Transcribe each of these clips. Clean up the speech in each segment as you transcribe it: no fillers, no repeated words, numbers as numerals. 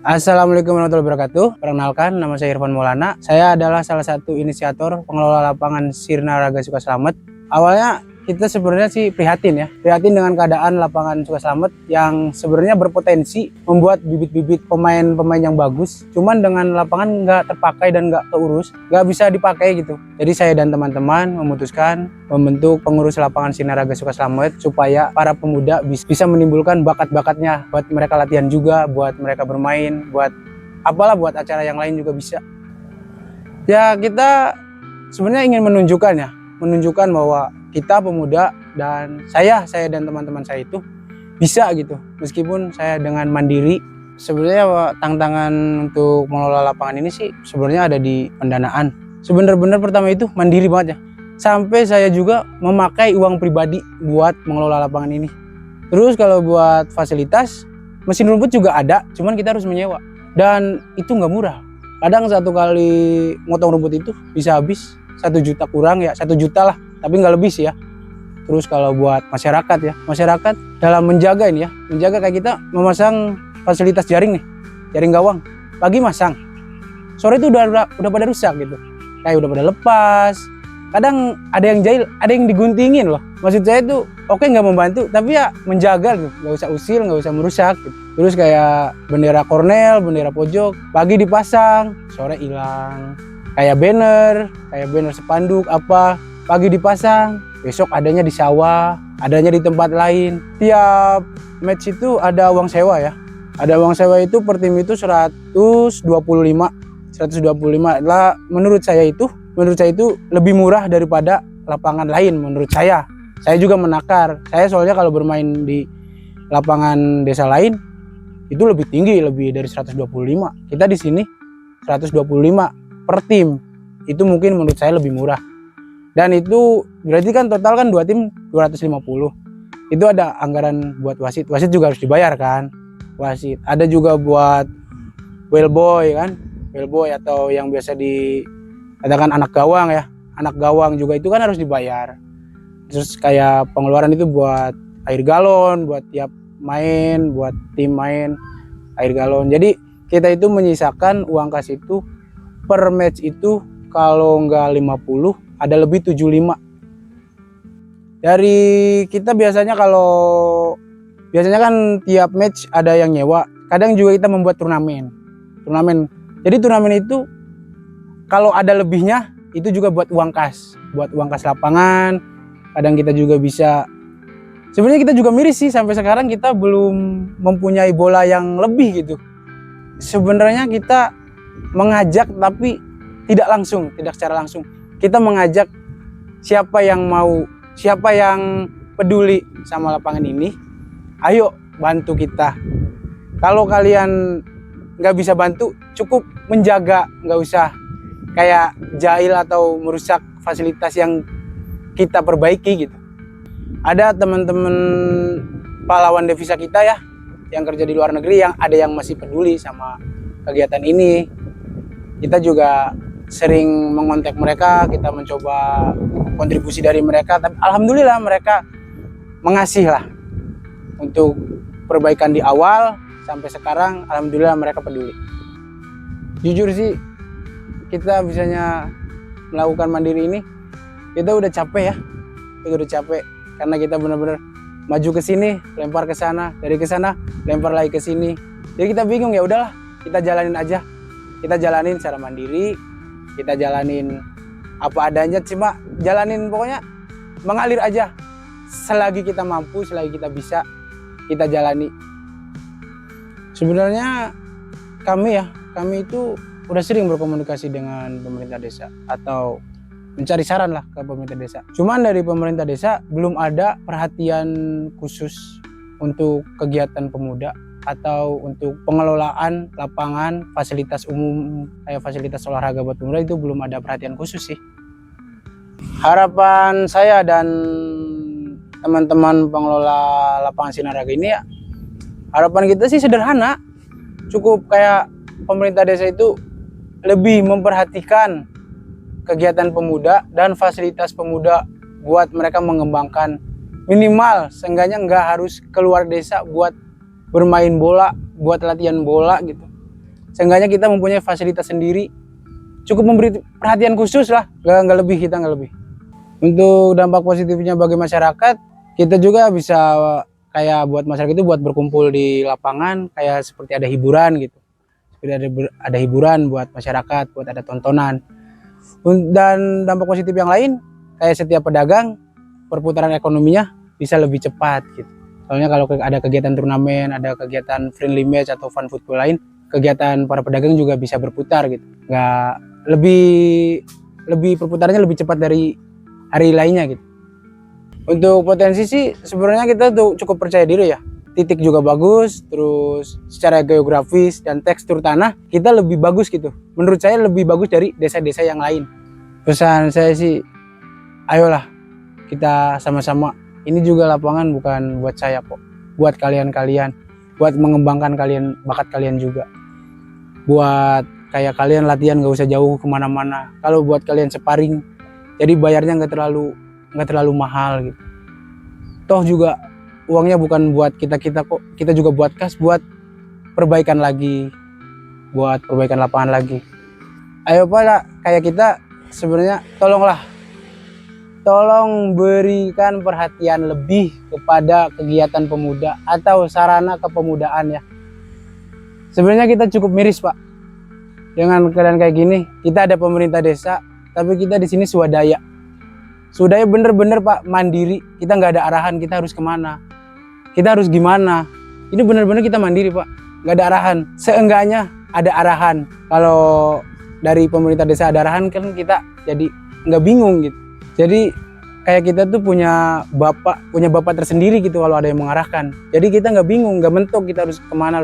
Assalamualaikum warahmatullahi wabarakatuh. Perkenalkan, nama saya Irfan Maulana. Saya adalah salah satu inisiator pengelola lapangan Sirna Raga Sukaslamet. Awalnya kita sebenarnya sih prihatin dengan keadaan lapangan Sukaslamet yang sebenarnya berpotensi membuat bibit-bibit pemain-pemain yang bagus. Cuman dengan lapangan nggak terpakai dan nggak keurus, nggak bisa dipakai gitu. Jadi saya dan teman-teman memutuskan membentuk pengurus lapangan Sirna Raga Sukaslamet supaya para pemuda bisa menimbulkan bakat-bakatnya, buat mereka latihan juga, buat mereka bermain, buat buat acara yang lain juga bisa. Ya kita sebenarnya ingin menunjukkan bahwa kita pemuda dan saya dan teman-teman saya itu bisa gitu, meskipun saya dengan mandiri. Sebenarnya tantangan untuk mengelola lapangan ini sih sebenarnya ada di pendanaan. Sebenarnya pertama itu mandiri banget ya, sampai saya juga memakai uang pribadi buat mengelola lapangan ini. Terus kalau buat fasilitas, mesin rumput juga ada, cuman kita harus menyewa dan itu nggak murah. Kadang satu kali motong rumput itu bisa habis 1 juta kurang ya, 1 juta lah, tapi nggak lebih sih ya. Terus kalau buat masyarakat dalam menjaga kayak kita memasang fasilitas jaring gawang. Pagi masang, sore itu udah pada rusak gitu, kayak udah pada lepas. Kadang ada yang jahil, ada yang diguntingin loh. Maksud saya itu oke, nggak membantu, tapi ya menjaga gitu, nggak usah usil, nggak usah merusak gitu. Terus kayak bendera Kornel, bendera pojok, pagi dipasang, sore hilang. Kayak banner spanduk pagi dipasang, besok adanya di sawah, adanya di tempat lain. Tiap match itu ada uang sewa ya. Ada uang sewa itu per tim itu 125 lah. Menurut saya itu lebih murah daripada lapangan lain menurut saya. Saya juga menakar. Saya soalnya kalau bermain di lapangan desa lain itu lebih tinggi, lebih dari 125. Kita di sini 125 per tim. Itu mungkin menurut saya lebih murah. Dan itu berarti kan total kan 2 tim 250. Itu ada anggaran buat wasit. Wasit juga harus dibayar kan? Wasit. Ada juga buat bellboy kan? Bellboy atau yang biasa dikatakan anak gawang ya. Anak gawang juga itu kan harus dibayar. Terus kayak pengeluaran itu buat air galon, buat tiap main, buat tim main air galon. Jadi kita itu menyisakan uang kas itu per match itu kalau nggak 50 ada lebih 75. Dari kita biasanya kan tiap match ada yang nyewa. Kadang juga kita membuat turnamen. Jadi turnamen itu kalau ada lebihnya itu juga buat uang kas lapangan. Kadang kita juga bisa. Sebenarnya kita juga miris sih, sampai sekarang kita belum mempunyai bola yang lebih gitu. Sebenarnya kita mengajak tapi tidak secara langsung. Kita mengajak siapa yang peduli sama lapangan ini, ayo bantu kita. Kalau kalian nggak bisa bantu, cukup menjaga, nggak usah kayak jahil atau merusak fasilitas yang kita perbaiki gitu. Ada teman-teman pahlawan devisa kita ya, yang kerja di luar negeri, yang ada yang masih peduli sama kegiatan ini. Kita juga sering mengontak mereka, kita mencoba kontribusi dari mereka, tapi alhamdulillah mereka mengasih lah untuk perbaikan di awal sampai sekarang. Alhamdulillah mereka peduli. Jujur sih, kita bisanya melakukan mandiri ini, kita udah capek karena kita benar-benar maju ke sini, lempar ke sana, dari ke sana lempar lagi ke sini. Jadi kita bingung, ya udahlah, kita jalanin aja. Kita jalanin secara mandiri, kita jalanin apa adanya, cuma jalanin pokoknya mengalir aja. Selagi kita mampu, selagi kita bisa, kita jalani. Sebenarnya kami itu udah sering berkomunikasi dengan pemerintah desa atau mencari saran lah ke pemerintah desa. Cuman dari pemerintah desa belum ada perhatian khusus untuk kegiatan pemuda atau untuk pengelolaan lapangan, fasilitas umum kayak fasilitas olahraga buat pemuda, itu belum ada perhatian khusus sih. Harapan saya dan teman-teman pengelola lapangan Sirna Raga ini ya, harapan kita sih sederhana, cukup kayak pemerintah desa itu lebih memperhatikan kegiatan pemuda dan fasilitas pemuda buat mereka mengembangkan. Minimal seenggaknya nggak harus keluar desa buat bermain bola, buat latihan bola gitu. seenggaknya kita mempunyai fasilitas sendiri, cukup memberi perhatian khusus lah, nggak lebih, kita nggak lebih. Untuk dampak positifnya bagi masyarakat, kita juga bisa kayak buat masyarakat itu buat berkumpul di lapangan, kayak seperti ada hiburan gitu, seperti ada hiburan buat masyarakat, buat ada tontonan. Dan dampak positif yang lain, kayak setiap pedagang, perputaran ekonominya bisa lebih cepat gitu. Soalnya kalau ada kegiatan turnamen, ada kegiatan friendly match atau fun football lain, kegiatan para pedagang juga bisa berputar gitu. Nggak lebih perputarannya lebih cepat dari hari lainnya gitu. Untuk potensi sih sebenarnya kita tuh cukup percaya diri ya. Titik juga bagus, terus secara geografis dan tekstur tanah kita lebih bagus gitu. Menurut saya lebih bagus dari desa-desa yang lain. Pesan saya sih, ayolah kita sama-sama. Ini juga lapangan bukan buat saya kok, buat kalian-kalian, buat mengembangkan bakat kalian juga. Buat kayak kalian latihan gak usah jauh kemana-mana. Kalau buat kalian sparring, jadi bayarnya nggak terlalu mahal gitu. Toh juga uangnya bukan buat kita kok, kita juga buat kas, buat perbaikan lagi, buat perbaikan lapangan lagi. Ayo Pak, kayak kita sebenarnya tolong berikan perhatian lebih kepada kegiatan pemuda atau sarana kepemudaan ya. Sebenarnya kita cukup miris Pak dengan keadaan kayak gini. Kita ada pemerintah desa, tapi kita di sini swadaya. Swadaya bener-bener Pak, mandiri. Kita nggak ada arahan kita harus kemana, kita harus gimana. Ini bener-bener kita mandiri Pak, nggak ada arahan. Seenggaknya ada arahan. Kalau dari pemerintah desa ada arahan kan kita jadi nggak bingung gitu. Jadi kayak kita tuh punya bapak tersendiri gitu kalau ada yang mengarahkan. Jadi kita nggak bingung, nggak mentok kita harus kemana.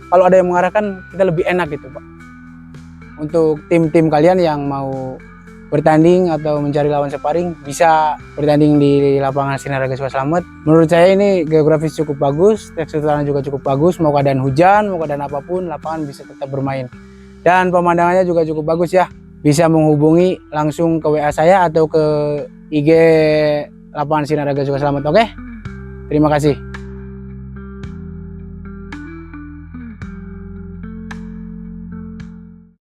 Kalau ada yang mengarahkan kita lebih enak gitu Pak. Untuk tim-tim kalian yang mau bertanding atau mencari lawan sparring, bisa bertanding di lapangan Sinar Raga Suka Slamet. Menurut saya ini geografis cukup bagus, tekstur tanah juga cukup bagus. Mau keadaan hujan, mau keadaan apapun, lapangan bisa tetap bermain. Dan pemandangannya juga cukup bagus ya. Bisa menghubungi langsung ke WA saya atau ke IG lapangan Sinar Raga Suka Slamet. Oke? Terima kasih.